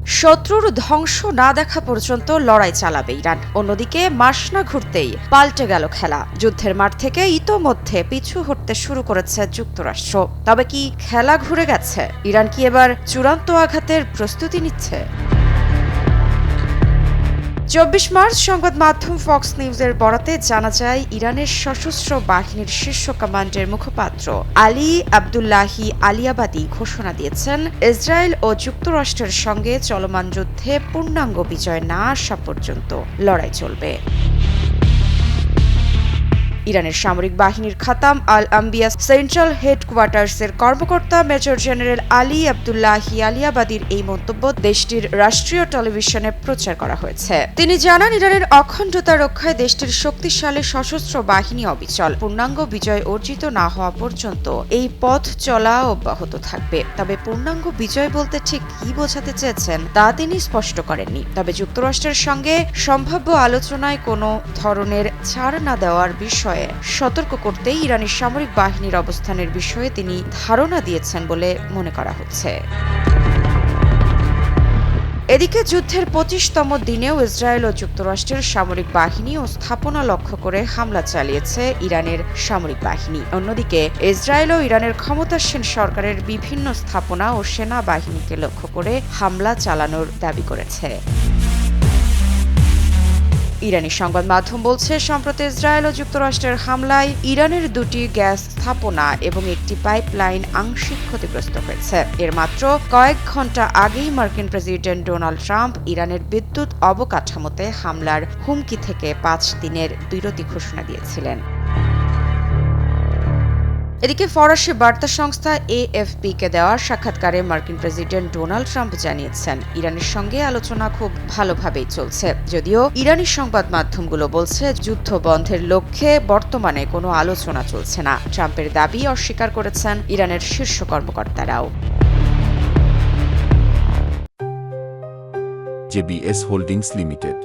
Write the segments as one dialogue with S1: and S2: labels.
S1: শত্রুর ধ্বংস না দেখা পর্যন্ত লড়াই চালাবে ইরান। অন্যদিকে মাস না ঘুরতেই পাল্টে গেল খেলা। যুদ্ধের মাঠ থেকে ইতোমধ্যে পিছু হটতে শুরু করেছে যুক্তরাষ্ট্র। তবে কি খেলা ঘুরে গেছে? ইরান কি এবার চূড়ান্ত আঘাতের প্রস্তুতি নিচ্ছে? ২৪ মার্চ সংবাদ মাধ্যম ফক্স নিউজের বরাতে জানা যায়, ইরানের সশস্ত্র বাহিনীর শীর্ষ কমান্ডের মুখপাত্র আলী আবদুল্লাহি আলিয়াবাদী ঘোষণা দিয়েছেন, ইসরায়েল ও যুক্তরাষ্ট্রের সঙ্গে চলমান যুদ্ধে পূর্ণাঙ্গ বিজয় না আসা পর্যন্ত লড়াই চলবে। ইরানের সামরিক বাহিনীর খাতাম আল আম্বিয়া সেন্ট্রাল হেডকোয়ার্টার্সের কর্মকর্তা মেজর জেনারেল আলী আবদুল্লাহি আলিয়াবাদীর এই মন্তব্য দেশটির রাষ্ট্রীয় টেলিভিশনে প্রচার করা হয়েছে। তিনি জানান, ইরানের অখণ্ডতা রক্ষায় দেশটির শক্তিশালী সশস্ত্র বাহিনী অবিচল। পূর্ণাঙ্গ বিজয় অর্জিত না হওয়া পর্যন্ত এই পথ চলা অব্যাহত থাকবে। তবে পূর্ণাঙ্গ বিজয় বলতে ঠিক কি বোঝাতে চেয়েছেন তা তিনি স্পষ্ট করেননি। তবে যুক্তরাষ্ট্রের সঙ্গে সম্ভাব্য আলোচনায় কোনো ধরনের ছাড় না দেওয়ার বিষয়ে সতর্ক করতেই ইরানি সামরিক বাহিনীর অবস্থানের বিষয়ে তিনি ধারণা দিয়েছেন বলে মনে করা হচ্ছে। এদিকে যুদ্ধের ২৫তম দিনেও ইসরায়েল ও যুক্তরাষ্ট্রের সামরিক বাহিনী ও স্থাপনা লক্ষ্য করে হামলা চালিয়েছে ইরানের সামরিক বাহিনী। অন্যদিকে ইসরায়েল ও ইরানের ক্ষমতাসীন সরকারের বিভিন্ন স্থাপনা ও সেনাবাহিনীকে লক্ষ্য করে হামলা চালানোর দাবি করেছে। ইরানি সংবাদ মাধ্যম বলছে, সম্প্রতি ইসরায়েল ও যুক্তরাষ্ট্রের হামলায় ইরানের দুটি গ্যাস স্থাপনা এবং একটি পাইপলাইন আংশিক ক্ষতিগ্রস্ত হয়েছে। এর মাত্র কয়েক ঘণ্টা আগেই মার্কিন প্রেসিডেন্ট ডোনাল্ড ট্রাম্প ইরানের বিদ্যুৎ অবকাঠামোতে হামলার হুমকি থেকে ৫ দিনের বিরতি ঘোষণা দিয়েছিলেন। এদিকে ফরাসি বার্তা সংস্থা এএফপি-কে দেওয়া সাক্ষাৎকারে মার্কিন প্রেসিডেন্ট ডোনাল্ড ট্রাম্প জানিয়েছেন, ইরানের সঙ্গে আলোচনা খুব ভালোভাবেই চলছে। যদিও ইরানি সংবাদ মাধ্যমগুলো বলছে, যুদ্ধ বন্ধের লক্ষ্যে বর্তমানে কোনো আলোচনা চলছে না। ট্রাম্পের দাবি অস্বীকার করেছেন ইরানের শীর্ষ কর্মকর্তারাও।
S2: JBS holdings limited.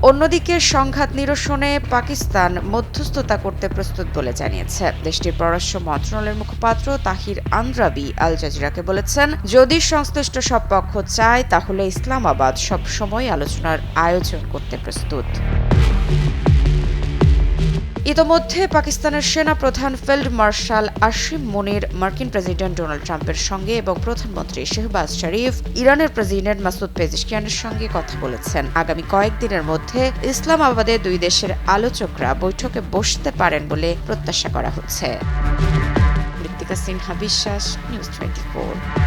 S1: অন্যদিকে সংঘাত নিরসনে পাকিস্তান মধ্যস্থতা করতে প্রস্তুত বলে জানিয়েছে। দেশটির পররাষ্ট্র মন্ত্রণালয়ের মুখপাত্র তাহির আন্দ্রাবি আল জাজিরাকে বলেছেন, যদি সংশ্লিষ্ট সব পক্ষ চায় তাহলে ইসলামাবাদ সব সময় আলোচনার আয়োজন করতে প্রস্তুত। ইতোমধ্যে পাকিস্তানের সেনা প্রধান ফিল্ড মার্শাল আসিম মুনির মার্কিন প্রেসিডেন্ট ডোনাল্ড ট্রাম্পের সঙ্গে এবং প্রধানমন্ত্রী শেহবাজ শরীফ ইরানের প্রেসিডেন্ট মাসুদ পেজিশকিয়ানের সঙ্গে কথা বলেছেন। আগামী কয়েকদিনের মধ্যে ইসলামাবাদে দুই দেশের আলোচকরা বৈঠকে বসতে পারেন বলে প্রত্যাশা করা হচ্ছে। মৃত্তিকা সিনহা বিশ্বাস, নিউজ 24।